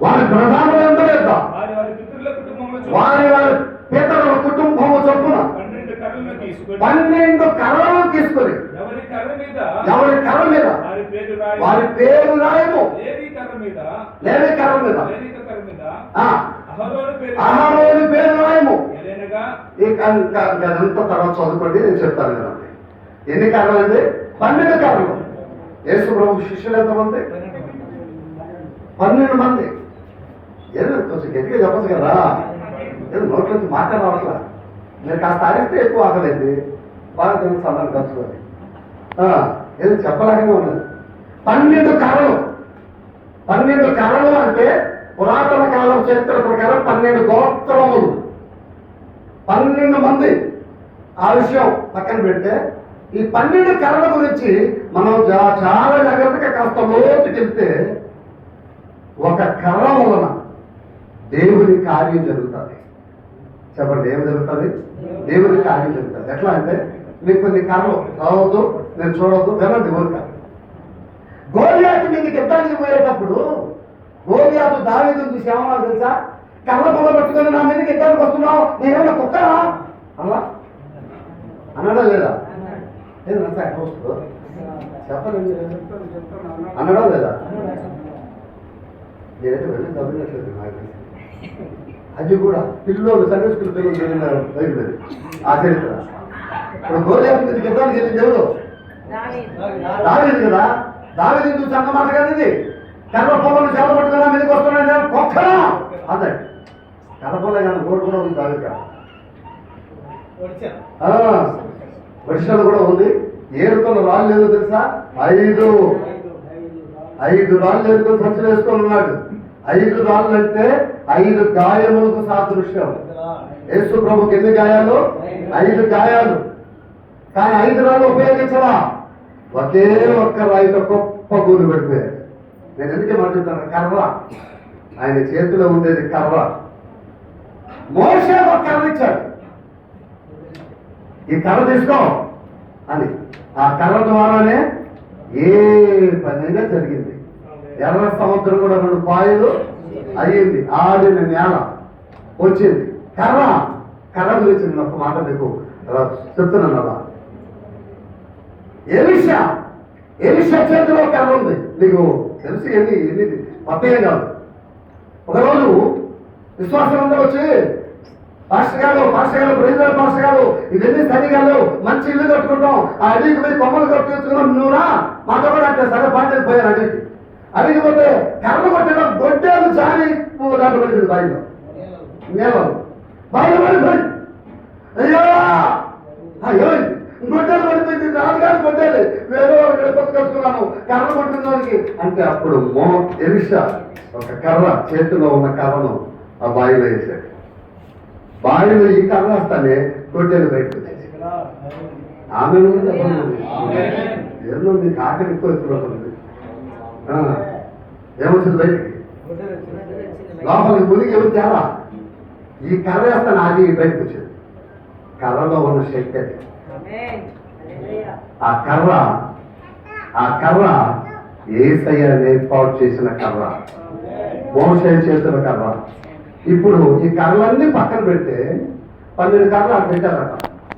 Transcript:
వారి ప్రధానులందరి యొద్ద వారి పితరుల కుటుంబము చొప్పున 12 కర్రలను తీసుకుని ఎవరి కర్ర మీద వారి పేరు రాయము. లేవి కర్ర మీద అహరోను పేరు రాయము. అదంతా తర్వాత చదువుకోండి, నేను చెప్తాను కదండి. ఎన్ని కర్రలు అండి? 12 కర్రలు. యేసు ప్రభు శిష్యులు ఎంతమంది? 12 మంది. ఏదో కొంచెం గట్టిగా చెప్పచ్చు కదా, ఏదో నోట్లోంచి మాట రావట్లా. మీరు కాస్త ఆడిస్తే ఎక్కువ ఆకలేదు, బాగా తెలుసు అన్నాను కలుసుకొని. ఏదో చెప్పలాగానే ఉన్నది. 12 కర్రలు. 12 కర్రలు అంటే పురాతన కాలం చరిత్ర ప్రకారం 12 గోత్రములు, 12 మంది. ఆ విషయం పక్కన పెడితే ఈ 12 కర్రల గురించి మనం చాలా జాగ్రత్తగా కాస్త లోతుకెళ్తే ఒక కర్ర వలన దేవుని కార్యం జరుగుతుంది. చెప్పండి, ఏం జరుగుతుంది? దేవుని కార్యం జరుగుతుంది. ఎట్లా అంటే మీకు కొన్ని కర్రలు రావద్దు, నేను చూడవద్దు, వినండి. ఊరిక గోలియాతు మీదకి యుద్ధానికి పోయేటప్పుడు గోలియాతు దావీదును చూసి ఏమన్నా తెలుసా? కర్ర పొల పట్టుకొని నా మీదకి యుద్ధానికి వస్తున్నావు, నేనేమన్నా కుక్కనా అలా అన్నాడా లేదా? చెప్పండి, అన్నాడా లేదా? నేనైతే వెళ్ళి చదివినట్లేదు. నాకు అది కూడా పిల్లలు సండే స్కూల్ పిల్లలు బయలుదేరి ఆ చరిత్ర. ఇప్పుడు గోలియాతు మీదకి యుద్ధానికి వెళ్ళింది ఎవరు? దావీదు కదా. దావీదు చూసి అన్న మాట కదా ఇది. కర్ర పొలను చేత పట్టుకున్నా మీదకి వస్తున్నాయి కుక్కనా అదే. కర్ర పొల కానీ రోడ్డు కూడా ఉంది దావీదు కాడ. వర్షాలు కూడా ఉంది. ఏరుకున్న రాళ్ళు ఏదో తెలుసా? 5 రాళ్ళు ఏరుకొని సంచులు వేసుకొని ఉన్నాడు. 5 రాళ్ళు అంటే 5 గాయములకు సాదృశ్యం. యేసు ప్రభుకి ఎన్ని గాయాలు? 5 గాయాలు. కానీ 5 రాళ్ళు ఉపయోగించరా? ఒకే ఒక్క రాయితో గొప్ప గూడు పడిపోయాడు. నేను ఎందుకే మాట్లాడుతాను? కర్ర, ఆయన చేతిలో ఉండేది కర్ర. మోషే ఒక కర్ర ఇచ్చాడు, ఈ కర్ర తీసుకో అని. ఆ కర్ర ద్వారానే ఏ పనైనా జరిగింది. ఎర్ర సముద్రం కూడా 2 పాయలు అయ్యింది, ఆడిన నేల వచ్చింది. కర్ర గురించి నేను ఒక మాట మీకు చెప్తున్నాను అలా. ఎలీషా చేతిలో కర్ర ఉంది. మీకు తెలిసి ఎన్ని కొత్తగా కాదు. ఒకరోజు విశ్వాసం అంతా వచ్చి పాస్టర్ గారు బ్రెజిల్ పాస్టర్ గారు ఇవన్నీ సరిగాలు మంచి ఇల్లు కట్టుకుంటాం, ఆ అడిగికి పోయి కొమ్మలు కట్టుకుంటున్నాం, నువ్వురా మాతో కూడా అంటే సరే పాటలు పోయారు. అడిగి పోతే కర్ర కొట్టిన గొడ్డేలు జారి దాంట్లో పడిపోయింది బాయిలో, నేలలో బాయిలో పడిపోయి. అయ్యో గొడ్డలు పడిపోయింది, రాజుగారు గొడ్డేలు వేరే వాళ్ళు కట్టుకున్నాను కర్ర కొట్టిన వారికి అంటే. అప్పుడు ఎలీషా ఒక కర్ర చేతిలో ఉన్న కర్రను ఆ బాయిలో వేసాడు. బావిలో ఈ కర్ర వస్తానే గొడ్డలు బయటకు వచ్చేసి ఆమె ఏమో మీకు ఆకలి ఎక్కువ వచ్చినప్పుడు ఏమొచ్చింది బయటికి? లోపలికి మునిగి ఎవరు తేరా? ఈ కర్ర వేస్తాను అది బయటకు వచ్చింది. కర్రలో ఉన్న శక్తి అది. ఆ కర్ర యేసయ్య ఏర్పాటు చేసిన కర్ర, మోషే చేసిన కర్ర. ఇప్పుడు ఈ కర్రలన్నీ పక్కన పెడితే 12 కర్రలు అక్కడ పెట్టారట.